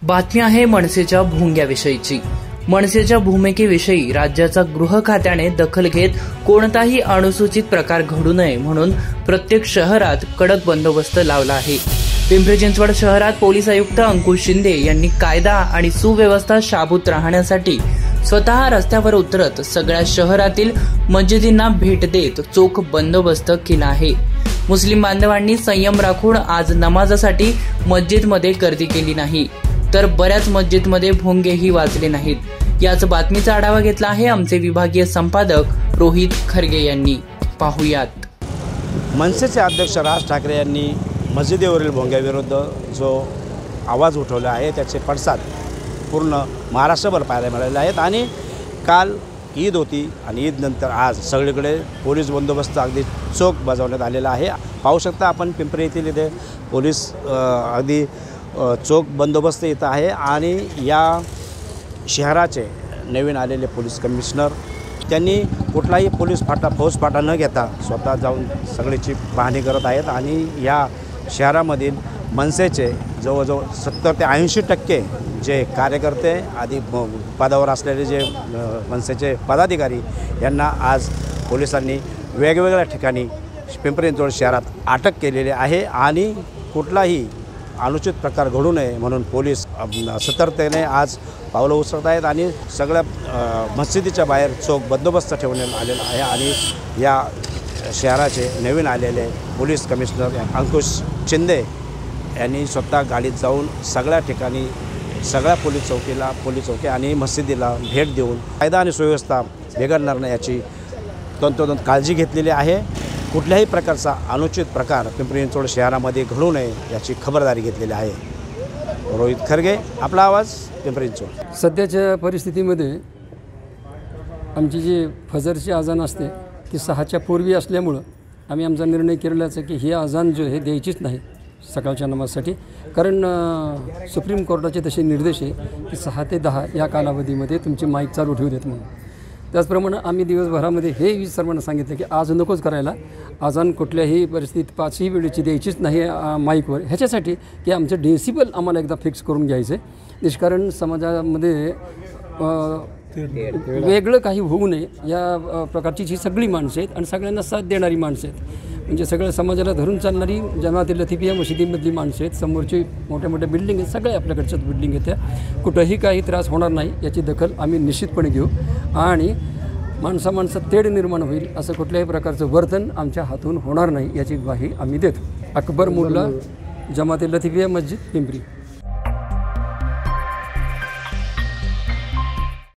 बातमी आहे मनसेच्या भोंग्याविषयीची। मनसेच्या भूमिकेविषयी राज्याचा गृह खात्याने दखल घेत कोणताही अनुसूचित प्रकार घडू नये म्हणून प्रत्येक शहरात कडक बंदोबस्त लावला आहे। पिंपरी चिंचवड शहरात पोलीस आयुक्त अंकुश शिंदे यांनी कायदा आणि सुव्यवस्था शाबूत राहण्यासाठी स्वतः रस्त्यावर उतरत सगळ्या शहरातील मस्जिदींना भेट देत चोख बंदोबस्त केला आहे। मुस्लिम बांधवांनी संयम राखून आज नमाजासाठी मस्जिदमध्ये गर्दी केली नाही, तर बऱ्याच मस्जिदमध्ये भोंगेही वाजले नाहीत। याच बातमीचा आढावा घेतला आहे आमचे विभागीय संपादक रोहित खरगे यांनी। पाहुयात। मनसेचे अध्यक्ष राज ठाकरे यांनी मस्जिदीवरील भोंग्याविरुद्ध जो आवाज उठवला आहे त्याचे पडसाद पूर्ण महाराष्ट्रभर पाहायला मिळाले आहेत। आणि काल ईद होती आणि ईद नंतर आज सगळीकडे पोलीस बंदोबस्त अगदी चोख बजावण्यात आलेला आहे। पाहू शकता आपण पिंपरी येथील इथे पोलीस अगदी चोख बंदोबस्त इथं आहे। आणि या शहराचे नवीन आलेले पोलीस कमिशनर त्यांनी कुठलाही पोलीस फाटा फौज फाटा न घेता स्वतः जाऊन सगळीची पाहणी करत आहेत। आणि या शहरामधील मनसेचे जवळजवळ 70 ते 80% जे कार्यकर्ते आधी पदावर असलेले जे मनसेचे पदाधिकारी यांना आज पोलिसांनी वेगवेगळ्या ठिकाणी पिंपरी चिंचवड शहरात अटक केलेली आहे। आणि कुठलाही अनुचित प्रकार घडू नये म्हणून पोलीस सतर्कतेने आज पावलं उचलत आहेत आणि सगळ्या मस्जिदीच्या बाहेर चोख बंदोबस्त ठेवण्यात आलेला आहे। आणि या शहराचे नवीन आलेले पोलीस कमिशनर अंकुश शिंदे यांनी स्वतः गाडीत जाऊन सगळ्या ठिकाणी सगळ्या पोलीस चौकी आणि मस्जिदीला भेट देऊन कायदा आणि सुव्यवस्था बिघडणार नाही याची तंतोतंत काळजी घेतलेली आहे। कुठल्याही प्रकारचा अनुचित प्रकार पिंपरी चिंचवड शहरामध्ये घडू नये याची खबरदारी घेतलेली आहे। रोहित खरगे, आपला आवाज, पिंपरी चिंचवड। सध्याच्या परिस्थितीमध्ये आमची जी फजरची अजान असते ती 6च्या पूर्वी असल्यामुळं आम्ही आमचा निर्णय केलेलाच आहे की ही अजान जो हे द्यायचीच नाही सकाळच्या नमाजसाठी। कारण सुप्रीम कोर्टाचे तसे निर्देश आहे की 6 ते 10 या कालावधीमध्ये तुमची माईक चालू ठेवू देत म्हणून। त्याचप्रमाणे आम्ही दिवसभरामध्ये हे सर्वांना सांगितलं की आज नकोच करायला, अजान कुठल्याही परिस्थितीत 5ही वेळेची द्यायचीच नाही माईकवर, ह्याच्यासाठी की आमचं डेसिबल आम्हाला एकदा फिक्स करून घ्यायचं आहे। निष्कारण समाजामध्ये वेगळं काही होऊ नये या प्रकारची ही सगळी माणसं आहेत आणि सगळ्यांना साथ देणारी माणसं आहेत। म्हणजे सगळ्या समाजाला धरून चालणारी जमात-ए लतिफिया मशिदीमधली माणसं आहेत। समोरची मोठ्या मोठ्या बिल्डिंग आहेत, सगळ्या आपल्याकडच्याच बिल्डिंग आहेत, त्या कुठंही काही त्रास होणार नाही याची दखल आम्ही निश्चितपणे घेऊ। आणि माणसात तेढ निर्माण होईल असं कुठल्याही प्रकारचं वर्तन आमच्या हातून होणार नाही याची ग्वाही आम्ही देतो। अकबर मुल्ला, जमात-ए लतिफिया मस्जिद, पिंपरी।